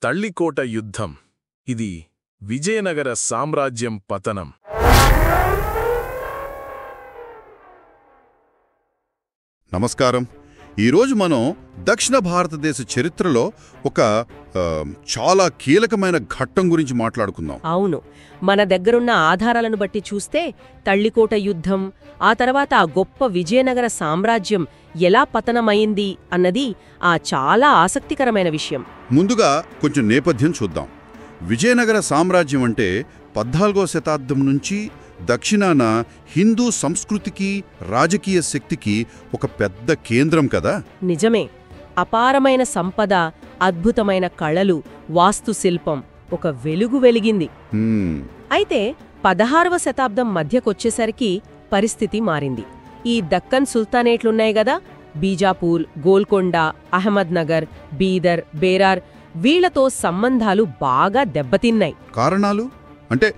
తళ్ళికోట యుద్ధం. ఇది విజయనగర సామ్రాజ్యం పతనం. నమస్కారం. ఈరోజు మనం దక్షిణ భారతదేశ చరిత్రలో ఒక చాలా కీలకమైన ఘట్టం గురించి మాట్లాడుకుందాం. అవును, మన దగ్గరున్న ఆధారాలను బట్టి చూస్తే తళ్ళికోట యుద్ధం, ఆ తర్వాత ఆ గొప్ప విజయనగర సామ్రాజ్యం ఎలా పతనమైంది అన్నది చాలా ఆసక్తికరమైన విషయం. ముందుగా కొంచెం నేపథ్యం చూద్దాం. విజయనగర సామ్రాజ్యం అంటే 14వ శతాబ్దం నుంచి దక్షిణాన హిందూ సంస్కృతికి రాజకీయ శక్తికి ఒక పెద్ద కేంద్రం కదా. నిజమే. అపారమైన సంపద, అద్భుతమైన కళలు, వాస్తుశిల్పం ఒక వెలుగు వెలిగింది. అయితే 16వ శతాబ్దం మధ్యకొచ్చేసరికి పరిస్థితి మారింది. ఈ దక్కన్ సుల్తానేట్లున్నాయి గదా, బీజాపూర్, గోల్కొండ, అహ్మద్నగర్, బీదర్, బేరార్, వీళ్లతో సంబంధాలు బాగా దెబ్బతిన్నాయి. కారణాలు అంటే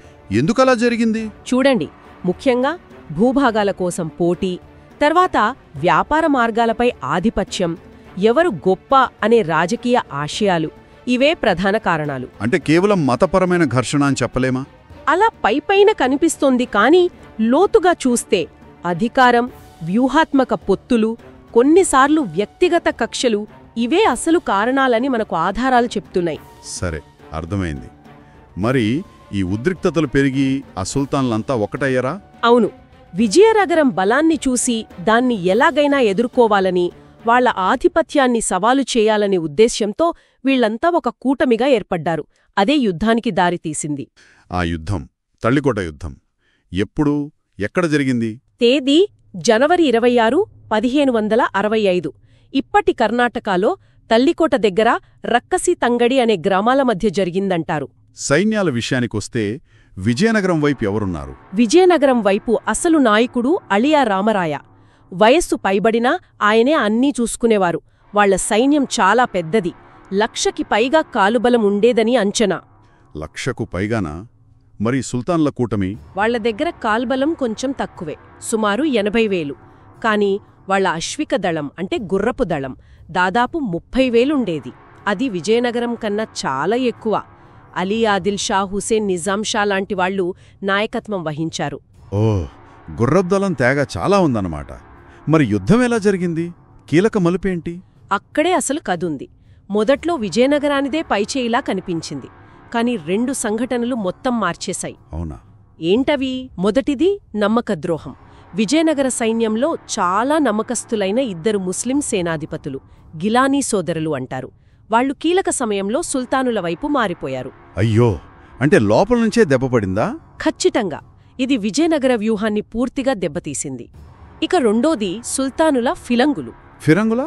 ఎందుకలా జరిగింది? చూడండి, ముఖ్యంగా భూభాగాల కోసం పోటీ, తర్వాత వ్యాపార మార్గాలపై ఆధిపత్యం, ఎవరు గొప్ప అనే రాజకీయ ఆశయాలు, ఇవే ప్రధాన కారణాలు. అంటే కేవలం మతపరమైన ఘర్షణ అని చెప్పలేమా? అలా పైపైన కనిపిస్తోంది, కానీ లోతుగా చూస్తే అధికారం, వ్యూహాత్మక పొత్తులు, కొన్నిసార్లు వ్యక్తిగత కక్షలు, ఇవే అసలు కారణాలని మనకు ఆధారాలు చెప్తున్నాయి. సరే, అర్థమైంది. మరి ఈ ఉద్రిక్తతలు పెరిగి ఆ సుల్తాన్లంతా ఒకటయ్యరా? అవును. విజయనగరం బలాన్ని చూసి దాన్ని ఎలాగైనా ఎదుర్కోవాలని, వాళ్ల ఆధిపత్యాన్ని సవాలు చేయాలనే ఉద్దేశ్యంతో వీళ్లంతా ఒక కూటమిగా ఏర్పడ్డారు. అదే యుద్ధానికి దారితీసింది. ఆ యుద్ధం, తళ్ళికోట యుద్ధం, ఎప్పుడు, ఎక్కడ జరిగింది? తేదీ జనవరి 26, 1565. ఇప్పటి కర్ణాటకలో తల్లికోట దగ్గర రక్కసి తంగడి అనే గ్రామాల మధ్య జరిగిందంటారు. సైన్యాల విషయానికొస్తే విజయనగరం వైపు ఎవరున్నారు? విజయనగరం వైపు అసలు నాయకుడు అళియా రామరాయ. వయస్సు పైబడినా ఆయనే అన్నీ చూసుకునేవారు. వాళ్ల సైన్యం చాలా పెద్దది, 1,00,000కి పైగా కాలుబలం ఉండేదని అంచనా. 1,00,000కు పైగానా? మరి సుల్తాన్ల కూటమి? వాళ్ల దగ్గర కాల్బలం కొంచెం తక్కువే, సుమారు 80,000. కాని వాళ్ల అశ్విక దళం అంటే గుర్రపు దళం దాదాపు 30,000 ఉండేది. అది విజయనగరం కన్నా చాలా ఎక్కువ. అలీ ఆదిల్ షా, హుసేన్ నిజాం షా లాంటి వాళ్లు నాయకత్వం వహించారు. గుర్రపు దళం తేగ చాలా ఉందన్నమాట. మరి యుద్ధం ఎలా జరిగింది? కీలక మలుపేంటి? అక్కడే అసలు కదుంది. మొదట్లో విజయనగరానిదే పైచేయిలా కనిపించింది, కాని 2 సంఘటనలు మొత్తం మార్చేశాయి. అవునా? ఏంటవి? మొదటిది నమ్మకద్రోహం. విజయనగర సైన్యంలో చాలా నమ్మకస్తులైన 2 ముస్లిం సేనాధిపతులు, గిలానీ సోదరులు అంటారు. వాళ్లు కీలక సమయంలో సుల్తానుల వైపు మారిపోయారు. అయ్యో, అంటే లోపల నుంచే దెబ్బపడిందా? ఖచ్చితంగా. ఇది విజయనగర వ్యూహాన్ని పూర్తిగా దెబ్బతీసింది. ఇక రెండోది సుల్తానుల ఫిరంగులు. ఫిరంగులా?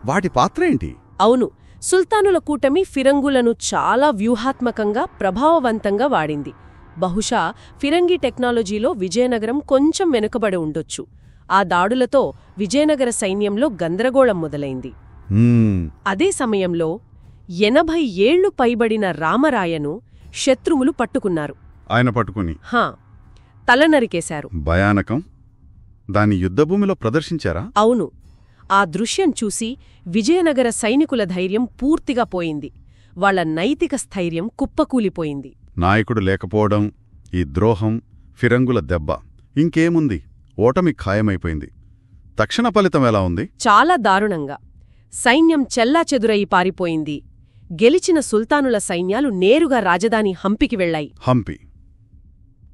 వాటి పాత్ర ఏంటి? అవును, సుల్తానుల కూటమి ఫిరంగులను చాలా వ్యూహాత్మకంగా, ప్రభావవంతంగా వాడింది. బహుశా ఫిరంగి టెక్నాలజీలో విజయనగరం కొంచెం వెనుకబడి ఉండొచ్చు. ఆ దాడులతో విజయనగర సైన్యంలో గందరగోళం మొదలైంది. అదే సమయంలో 80 ఏళ్లు పైబడిన రామరాయను శత్రువులు పట్టుకున్నారు. ఆయన పట్టుకుని తల నరికేశారు. భయానకం. దాన్ని యుద్ధభూమిలో ప్రదర్శించారా? అవును. ఆ దృశ్యం చూసి విజయనగర సైనికుల ధైర్యం పూర్తిగా పోయింది. వాళ్ల నైతిక స్థైర్యం కుప్పకూలిపోయింది. నాయకుడు లేకపోవడం, ఈ ద్రోహం, ఫిరంగుల దెబ్బ, ఇంకేముంది, ఓటమి ఖాయమైపోయింది. తక్షణ ఫలితం ఎలా ఉంది? చాలా దారుణంగా. సైన్యం చెల్లాచెదురయి పారిపోయింది. గెలిచిన సుల్తానుల సైన్యాలు నేరుగా రాజధాని హంపికి వెళ్లాయి. హంపి,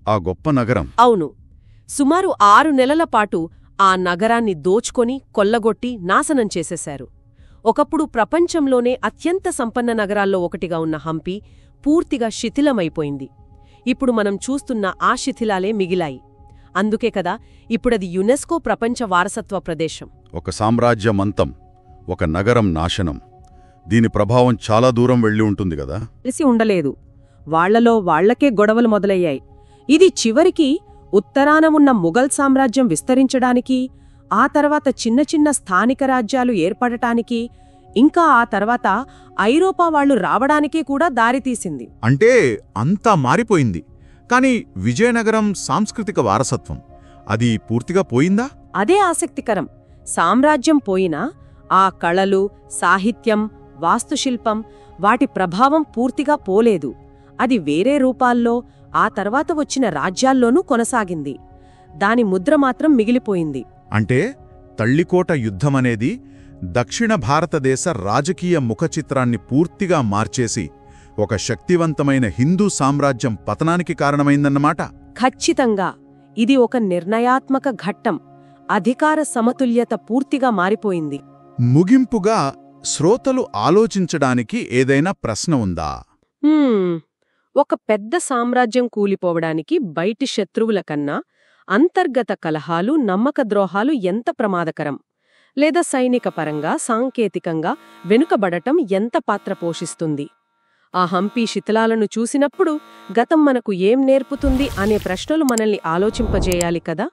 ఆ గొప్ప నగరం. అవును. సుమారు 6 నెలల పాటు ఆ నగరాన్ని దోచుకొని, కొల్లగొట్టి నాశనం చేసేశారు. ఒకప్పుడు ప్రపంచంలోనే అత్యంత సంపన్న నగరాల్లో ఒకటిగా ఉన్న హంపి పూర్తిగా శిథిలమైపోయింది. ఇప్పుడు మనం చూస్తున్న ఆ శిథిలాలే మిగిలాయి. అందుకే కదా ఇప్పుడది యునెస్కో ప్రపంచ వారసత్వ ప్రదేశం. ఒక సామ్రాజ్యమంతం, ఒక నగరం నాశనం. దీని ప్రభావం చాలా దూరం వెళ్లి ఉంటుంది గదా? తెలిసి ఉండలేదు. వాళ్లలో వాళ్లకే గొడవలు మొదలయ్యాయి. ఇది చివరికి ఉత్తరాన ఉన్న ముఘల్ సామ్రాజ్యం విస్తరించడానికి, ఆ తర్వాత చిన్న చిన్న స్థానిక రాజ్యాలు ఏర్పడటానికి, ఇంకా ఆ తర్వాత ఐరోపా వాళ్లు రావడానికే కూడా దారితీసింది. అంటే అంతా మారిపోయింది. కాని విజయనగరం సాంస్కృతిక వారసత్వం, అది పూర్తిగా పోయిందా? అదే ఆసక్తికరం. సామ్రాజ్యం పోయినా ఆ కళలు, సాహిత్యం, వాస్తుశిల్పం, వాటి ప్రభావం పూర్తిగా పోలేదు. అది వేరే రూపాల్లో ఆ తర్వాత వచ్చిన రాజ్యాల్లోనూ కొనసాగింది. దాని ముద్ర మాత్రం మిగిలిపోయింది. అంటే తళ్ళికోట యుద్ధమనేది దక్షిణ భారతదేశ రాజకీయ ముఖచిత్రాన్ని పూర్తిగా మార్చేసి ఒక శక్తివంతమైన హిందూ సామ్రాజ్యం పతనానికి కారణమైందన్నమాట. ఖచ్చితంగా ఇది ఒక నిర్ణయాత్మక ఘట్టం. అధికార సమతుల్యత పూర్తిగా మారిపోయింది. ముగింపుగా శ్రోతలు ఆలోచించడానికి ఏదైనా ప్రశ్న ఉందా? ఒక పెద్ద సామ్రాజ్యం కూలిపోవడానికి బయటి శత్రువుల కన్నా అంతర్గత కలహాలు, నమ్మకద్రోహాలు ఎంత ప్రమాదకరం? లేదా సైనిక పరంగా, సాంకేతికంగా వెనుకబడటం ఎంత పాత్ర పోషిస్తుంది? ఆ హంపి శిథిలాలను చూసినప్పుడు గతం మనకు ఏం నేర్పుతుంది అనే ప్రశ్నలు మనల్ని ఆలోచింపజేయాలి కదా.